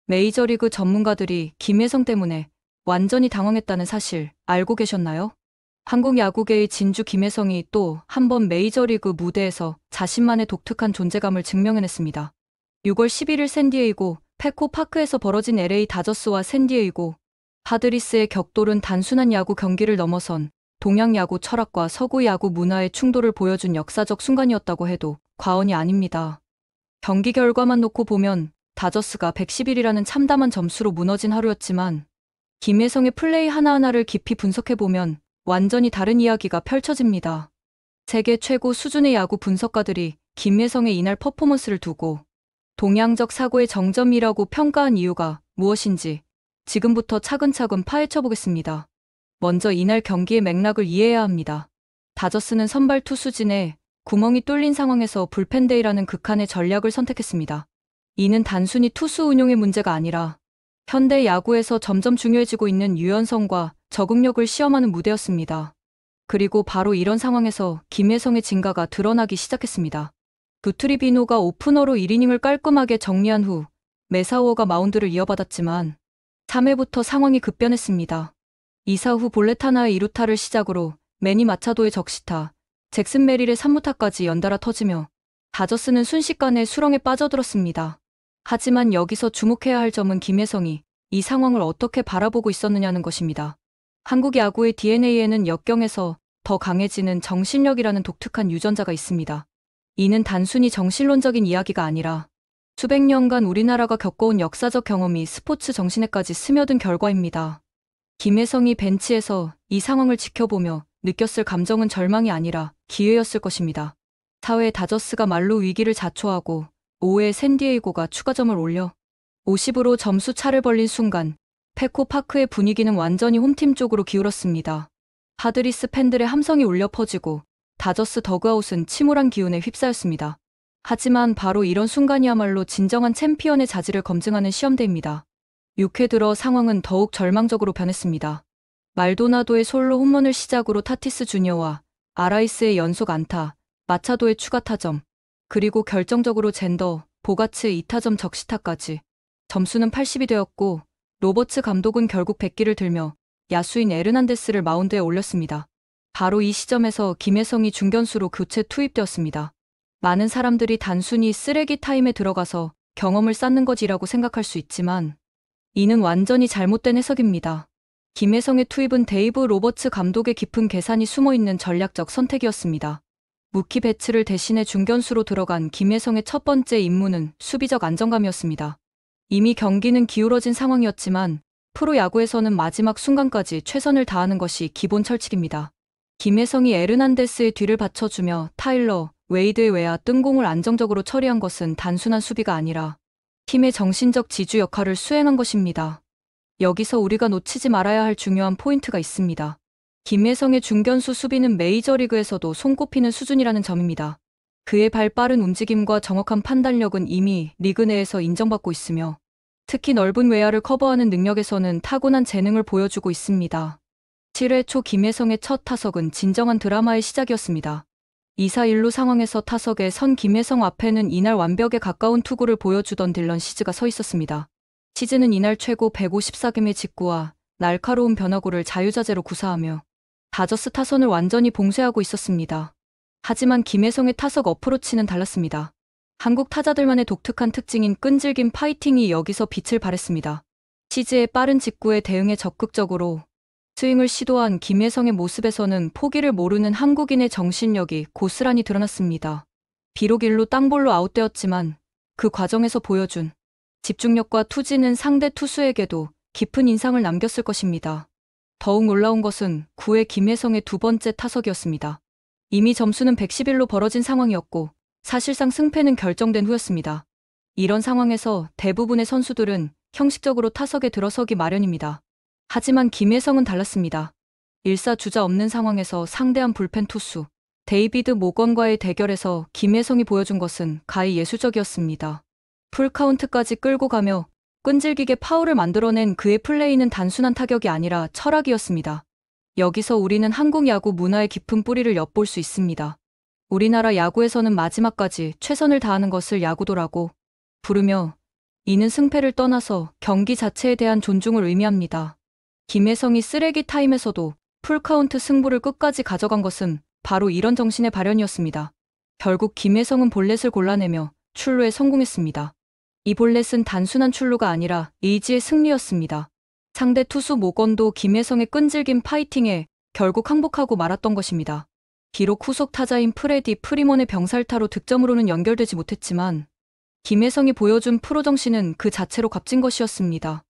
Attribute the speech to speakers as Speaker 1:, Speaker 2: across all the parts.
Speaker 1: 메이저리그 전문가들이 김혜성 때문에 완전히 당황했다는 사실 알고 계셨나요? 한국 야구계의 진주 김혜성이 또 한 번 메이저리그 무대에서 자신만의 독특한 존재감을 증명해냈습니다. 6월 11일 샌디에이고 패코 파크에서 벌어진 LA 다저스와 샌디에이고 파드리스의 격돌은 단순한 야구 경기를 넘어선 동양 야구 철학과 서구 야구 문화의 충돌을 보여준 역사적 순간이었다고 해도 과언이 아닙니다. 경기 결과만 놓고 보면 다저스가 111이라는 참담한 점수로 무너진 하루였지만 김혜성의 플레이 하나하나를 깊이 분석해보면 완전히 다른 이야기가 펼쳐집니다. 세계 최고 수준의 야구 분석가들이 김혜성의 이날 퍼포먼스를 두고 동양적 사고의 정점이라고 평가한 이유가 무엇인지 지금부터 차근차근 파헤쳐 보겠습니다. 먼저 이날 경기의 맥락을 이해해야 합니다. 다저스는 선발 투수진에 구멍이 뚫린 상황에서 불펜데이라는 극한의 전략을 선택했습니다. 이는 단순히 투수 운용의 문제가 아니라 현대 야구에서 점점 중요해지고 있는 유연성과 적응력을 시험하는 무대였습니다. 그리고 바로 이런 상황에서 김혜성의 진가가 드러나기 시작했습니다. 부트리비노가 오프너로 1이닝을 깔끔하게 정리한 후 메사우어가 마운드를 이어받았지만 3회부터 상황이 급변했습니다. 2사 후 볼넷 하나의 2루타를 시작으로 매니 마차도의 적시타, 잭슨 메릴의 3루타까지 연달아 터지며 다저스는 순식간에 수렁에 빠져들었습니다. 하지만 여기서 주목해야 할 점은 김혜성이 이 상황을 어떻게 바라보고 있었느냐는 것입니다. 한국 야구의 DNA에는 역경에서 더 강해지는 정신력이라는 독특한 유전자가 있습니다. 이는 단순히 정신론적인 이야기가 아니라 수백 년간 우리나라가 겪어온 역사적 경험이 스포츠 정신에까지 스며든 결과입니다. 김혜성이 벤치에서 이 상황을 지켜보며 느꼈을 감정은 절망이 아니라 기회였을 것입니다. 4회 다저스가 말로 위기를 자초하고 5회 샌디에이고가 추가점을 올려 50으로 점수 차를 벌린 순간 패코 파크의 분위기는 완전히 홈팀 쪽으로 기울었습니다. 파드리스 팬들의 함성이 울려 퍼지고 다저스 더그아웃은 침울한 기운에 휩싸였습니다. 하지만 바로 이런 순간이야말로 진정한 챔피언의 자질을 검증하는 시험대입니다. 6회 들어 상황은 더욱 절망적으로 변했습니다. 말도나도의 솔로 홈런을 시작으로 타티스 주니어와 아라이스의 연속 안타, 마차도의 추가 타점, 그리고 결정적으로 젠더, 보가츠의 2타점 적시타까지 점수는 80이 되었고 로버츠 감독은 결국 백기를 들며 야수인 에르난데스를 마운드에 올렸습니다. 바로 이 시점에서 김혜성이 중견수로 교체 투입되었습니다. 많은 사람들이 단순히 쓰레기 타임에 들어가서 경험을 쌓는 것이라고 생각할 수 있지만 이는 완전히 잘못된 해석입니다. 김혜성의 투입은 데이브 로버츠 감독의 깊은 계산이 숨어있는 전략적 선택이었습니다. 무키 배츠를 대신해 중견수로 들어간 김혜성의 첫 번째 임무는 수비적 안정감이었습니다. 이미 경기는 기울어진 상황이었지만 프로야구에서는 마지막 순간까지 최선을 다하는 것이 기본 철칙입니다. 김혜성이 에르난데스의 뒤를 받쳐주며 타일러, 웨이드의 외야 뜬공을 안정적으로 처리한 것은 단순한 수비가 아니라 팀의 정신적 지주 역할을 수행한 것입니다. 여기서 우리가 놓치지 말아야 할 중요한 포인트가 있습니다. 김혜성의 중견수 수비는 메이저리그에서도 손꼽히는 수준이라는 점입니다. 그의 발 빠른 움직임과 정확한 판단력은 이미 리그 내에서 인정받고 있으며 특히 넓은 외야를 커버하는 능력에서는 타고난 재능을 보여주고 있습니다. 7회 초 김혜성의 첫 타석은 진정한 드라마의 시작이었습니다. 2사 1루 상황에서 타석에 선 김혜성 앞에는 이날 완벽에 가까운 투구를 보여주던 딜런 시즈가 서 있었습니다. 시즈는 이날 최고 154개의 직구와 날카로운 변화구를 자유자재로 구사하며 다저스 타선을 완전히 봉쇄하고 있었습니다. 하지만 김혜성의 타석 어프로치는 달랐습니다. 한국 타자들만의 독특한 특징인 끈질긴 파이팅이 여기서 빛을 발했습니다. 시즈의 빠른 직구에 대응해 적극적으로 스윙을 시도한 김혜성의 모습에서는 포기를 모르는 한국인의 정신력이 고스란히 드러났습니다. 비록 1루 땅볼로 아웃되었지만 그 과정에서 보여준 집중력과 투지는 상대 투수에게도 깊은 인상을 남겼을 것입니다. 더욱 놀라운 것은 9회 김혜성의 두 번째 타석이었습니다. 이미 점수는 111로 벌어진 상황이었고 사실상 승패는 결정된 후였습니다. 이런 상황에서 대부분의 선수들은 형식적으로 타석에 들어서기 마련입니다. 하지만 김혜성은 달랐습니다. 1사 주자 없는 상황에서 상대한 불펜 투수 데이비드 모건과의 대결에서 김혜성이 보여준 것은 가히 예술적이었습니다. 풀카운트까지 끌고 가며 끈질기게 파울을 만들어낸 그의 플레이는 단순한 타격이 아니라 철학이었습니다. 여기서 우리는 한국 야구 문화의 깊은 뿌리를 엿볼 수 있습니다. 우리나라 야구에서는 마지막까지 최선을 다하는 것을 야구도라고 부르며 이는 승패를 떠나서 경기 자체에 대한 존중을 의미합니다. 김혜성이 쓰레기 타임에서도 풀카운트 승부를 끝까지 가져간 것은 바로 이런 정신의 발현이었습니다. 결국 김혜성은 볼넷을 골라내며 출루에 성공했습니다. 이 볼넷은 단순한 출루가 아니라 의지의 승리였습니다. 상대 투수 모건도 김혜성의 끈질긴 파이팅에 결국 항복하고 말았던 것입니다. 비록 후속 타자인 프레디 프리먼의 병살타로 득점으로는 연결되지 못했지만 김혜성이 보여준 프로 정신은 그 자체로 값진 것이었습니다.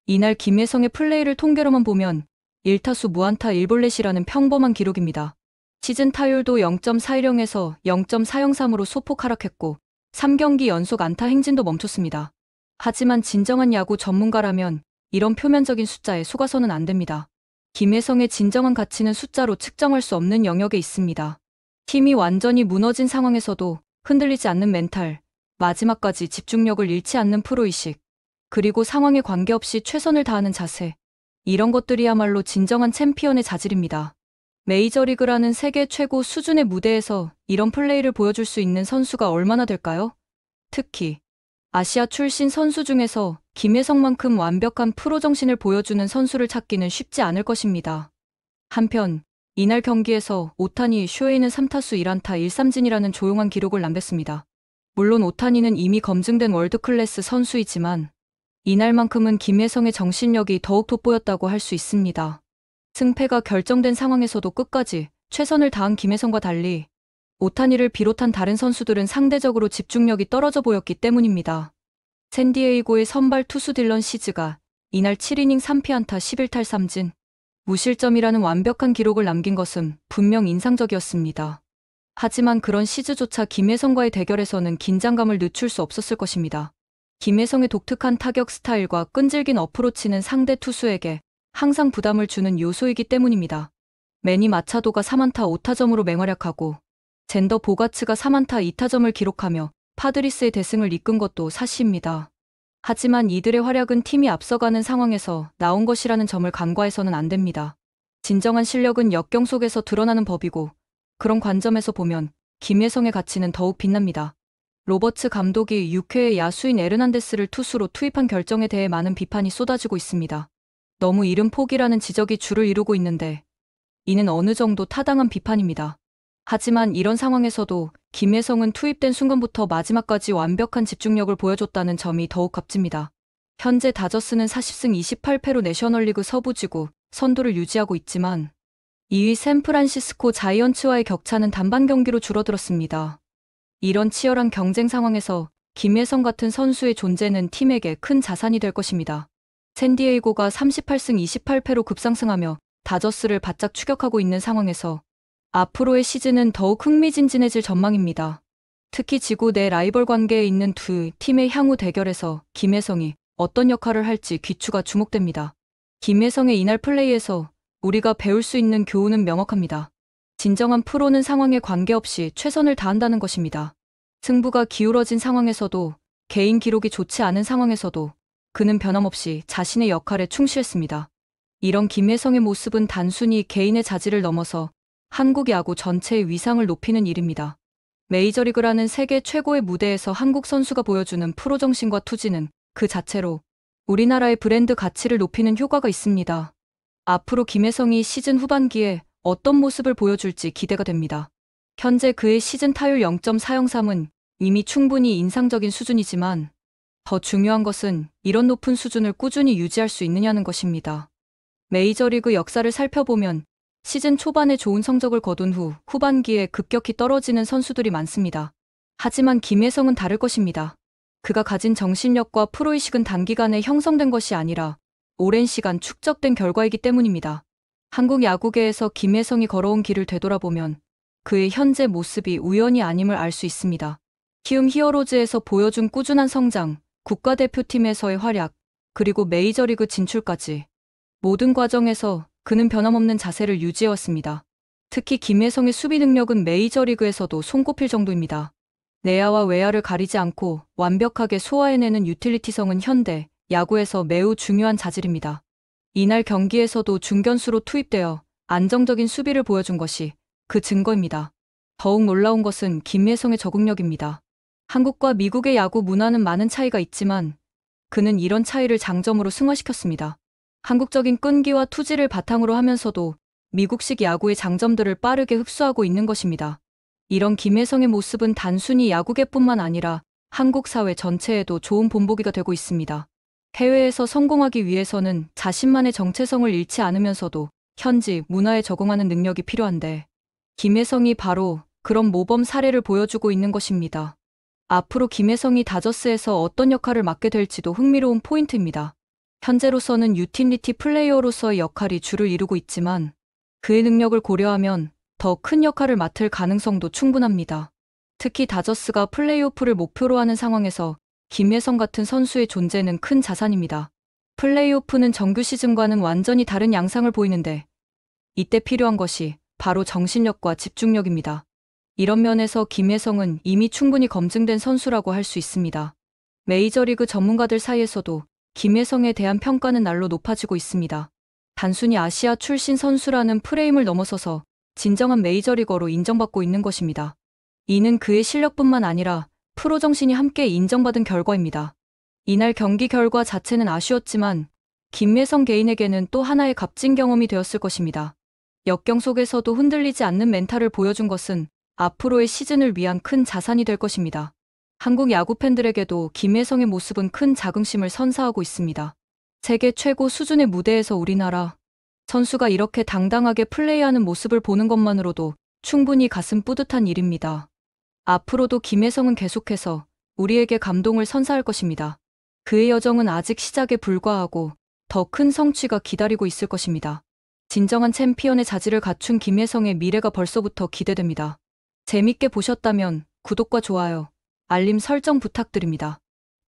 Speaker 1: 이날 김혜성의 플레이를 통계로만 보면 1타수 무안타 1볼넷이라는 평범한 기록입니다. 시즌 타율도 0.410에서 0.403으로 소폭 하락했고 3경기 연속 안타 행진도 멈췄습니다. 하지만 진정한 야구 전문가라면 이런 표면적인 숫자에 속아서는 안 됩니다. 김혜성의 진정한 가치는 숫자로 측정할 수 없는 영역에 있습니다. 팀이 완전히 무너진 상황에서도 흔들리지 않는 멘탈, 마지막까지 집중력을 잃지 않는 프로의식, 그리고 상황에 관계없이 최선을 다하는 자세. 이런 것들이야말로 진정한 챔피언의 자질입니다. 메이저리그라는 세계 최고 수준의 무대에서 이런 플레이를 보여줄 수 있는 선수가 얼마나 될까요? 특히 아시아 출신 선수 중에서 김혜성만큼 완벽한 프로 정신을 보여주는 선수를 찾기는 쉽지 않을 것입니다. 한편 이날 경기에서 오타니 쇼헤이는 3타수 1안타 1삼진이라는 조용한 기록을 남겼습니다. 물론 오타니는 이미 검증된 월드클래스 선수이지만 이날만큼은 김혜성의 정신력이 더욱 돋보였다고 할 수 있습니다. 승패가 결정된 상황에서도 끝까지 최선을 다한 김혜성과 달리 오타니를 비롯한 다른 선수들은 상대적으로 집중력이 떨어져 보였기 때문입니다. 샌디에이고의 선발 투수 딜런 시즈가 이날 7이닝 3피안타 11탈 3진, 무실점이라는 완벽한 기록을 남긴 것은 분명 인상적이었습니다. 하지만 그런 시즈조차 김혜성과의 대결에서는 긴장감을 늦출 수 없었을 것입니다. 김혜성의 독특한 타격 스타일과 끈질긴 어프로치는 상대 투수에게 항상 부담을 주는 요소이기 때문입니다. 매니 마차도가 3안타 5타점으로 맹활약하고 젠더 보가츠가 3안타 2타점을 기록하며 파드리스의 대승을 이끈 것도 사실입니다. 하지만 이들의 활약은 팀이 앞서가는 상황에서 나온 것이라는 점을 간과해서는 안 됩니다. 진정한 실력은 역경 속에서 드러나는 법이고 그런 관점에서 보면 김혜성의 가치는 더욱 빛납니다. 로버츠 감독이 6회에 야수인 에르난데스를 투수로 투입한 결정에 대해 많은 비판이 쏟아지고 있습니다. 너무 이른 포기라는 지적이 주를 이루고 있는데 이는 어느 정도 타당한 비판입니다. 하지만 이런 상황에서도 김혜성은 투입된 순간부터 마지막까지 완벽한 집중력을 보여줬다는 점이 더욱 값집니다. 현재 다저스는 40승 28패로 내셔널리그 서부지구 선두를 유지하고 있지만 2위 샌프란시스코 자이언츠와의 격차는 단반 경기로 줄어들었습니다. 이런 치열한 경쟁 상황에서 김혜성 같은 선수의 존재는 팀에게 큰 자산이 될 것입니다. 샌디에이고가 38승 28패로 급상승하며 다저스를 바짝 추격하고 있는 상황에서 앞으로의 시즌은 더욱 흥미진진해질 전망입니다. 특히 지구 내 라이벌 관계에 있는 두 팀의 향후 대결에서 김혜성이 어떤 역할을 할지 귀추가 주목됩니다. 김혜성의 이날 플레이에서 우리가 배울 수 있는 교훈은 명확합니다. 진정한 프로는 상황에 관계없이 최선을 다한다는 것입니다. 승부가 기울어진 상황에서도 개인 기록이 좋지 않은 상황에서도 그는 변함없이 자신의 역할에 충실했습니다. 이런 김혜성의 모습은 단순히 개인의 자질을 넘어서 한국 야구 전체의 위상을 높이는 일입니다. 메이저리그라는 세계 최고의 무대에서 한국 선수가 보여주는 프로 정신과 투지는 그 자체로 우리나라의 브랜드 가치를 높이는 효과가 있습니다. 앞으로 김혜성이 시즌 후반기에 어떤 모습을 보여줄지 기대가 됩니다. 현재 그의 시즌 타율 0.403은 이미 충분히 인상적인 수준이지만 더 중요한 것은 이런 높은 수준을 꾸준히 유지할 수 있느냐는 것입니다. 메이저리그 역사를 살펴보면 시즌 초반에 좋은 성적을 거둔 후 후반기에 급격히 떨어지는 선수들이 많습니다. 하지만 김혜성은 다를 것입니다. 그가 가진 정신력과 프로의식은 단기간에 형성된 것이 아니라 오랜 시간 축적된 결과이기 때문입니다. 한국 야구계에서 김혜성이 걸어온 길을 되돌아보면 그의 현재 모습이 우연이 아님을 알 수 있습니다. 키움 히어로즈에서 보여준 꾸준한 성장, 국가대표팀에서의 활약, 그리고 메이저리그 진출까지 모든 과정에서 그는 변함없는 자세를 유지해왔습니다. 특히 김혜성의 수비 능력은 메이저리그에서도 손꼽힐 정도입니다. 내야와 외야를 가리지 않고 완벽하게 소화해내는 유틸리티성은 현대 야구에서 매우 중요한 자질입니다. 이날 경기에서도 중견수로 투입되어 안정적인 수비를 보여준 것이 그 증거입니다. 더욱 놀라운 것은 김혜성의 적응력입니다. 한국과 미국의 야구 문화는 많은 차이가 있지만 그는 이런 차이를 장점으로 승화시켰습니다. 한국적인 끈기와 투지를 바탕으로 하면서도 미국식 야구의 장점들을 빠르게 흡수하고 있는 것입니다. 이런 김혜성의 모습은 단순히 야구계뿐만 아니라 한국 사회 전체에도 좋은 본보기가 되고 있습니다. 해외에서 성공하기 위해서는 자신만의 정체성을 잃지 않으면서도 현지 문화에 적응하는 능력이 필요한데, 김혜성이 바로 그런 모범 사례를 보여주고 있는 것입니다. 앞으로 김혜성이 다저스에서 어떤 역할을 맡게 될지도 흥미로운 포인트입니다. 현재로서는 유틸리티 플레이어로서의 역할이 주를 이루고 있지만 그의 능력을 고려하면 더 큰 역할을 맡을 가능성도 충분합니다. 특히 다저스가 플레이오프를 목표로 하는 상황에서 김혜성 같은 선수의 존재는 큰 자산입니다. 플레이오프는 정규 시즌과는 완전히 다른 양상을 보이는데, 이때 필요한 것이 바로 정신력과 집중력입니다. 이런 면에서 김혜성은 이미 충분히 검증된 선수라고 할 수 있습니다. 메이저리그 전문가들 사이에서도 김혜성에 대한 평가는 날로 높아지고 있습니다. 단순히 아시아 출신 선수라는 프레임을 넘어서서 진정한 메이저리거로 인정받고 있는 것입니다. 이는 그의 실력뿐만 아니라 프로 정신이 함께 인정받은 결과입니다. 이날 경기 결과 자체는 아쉬웠지만 김혜성 개인에게는 또 하나의 값진 경험이 되었을 것입니다. 역경 속에서도 흔들리지 않는 멘탈을 보여준 것은 앞으로의 시즌을 위한 큰 자산이 될 것입니다. 한국 야구 팬들에게도 김혜성의 모습은 큰 자긍심을 선사하고 있습니다. 세계 최고 수준의 무대에서 우리나라 선수가 이렇게 당당하게 플레이하는 모습을 보는 것만으로도 충분히 가슴 뿌듯한 일입니다. 앞으로도 김혜성은 계속해서 우리에게 감동을 선사할 것입니다. 그의 여정은 아직 시작에 불과하고 더 큰 성취가 기다리고 있을 것입니다. 진정한 챔피언의 자질을 갖춘 김혜성의 미래가 벌써부터 기대됩니다. 재밌게 보셨다면 구독과 좋아요, 알림 설정 부탁드립니다.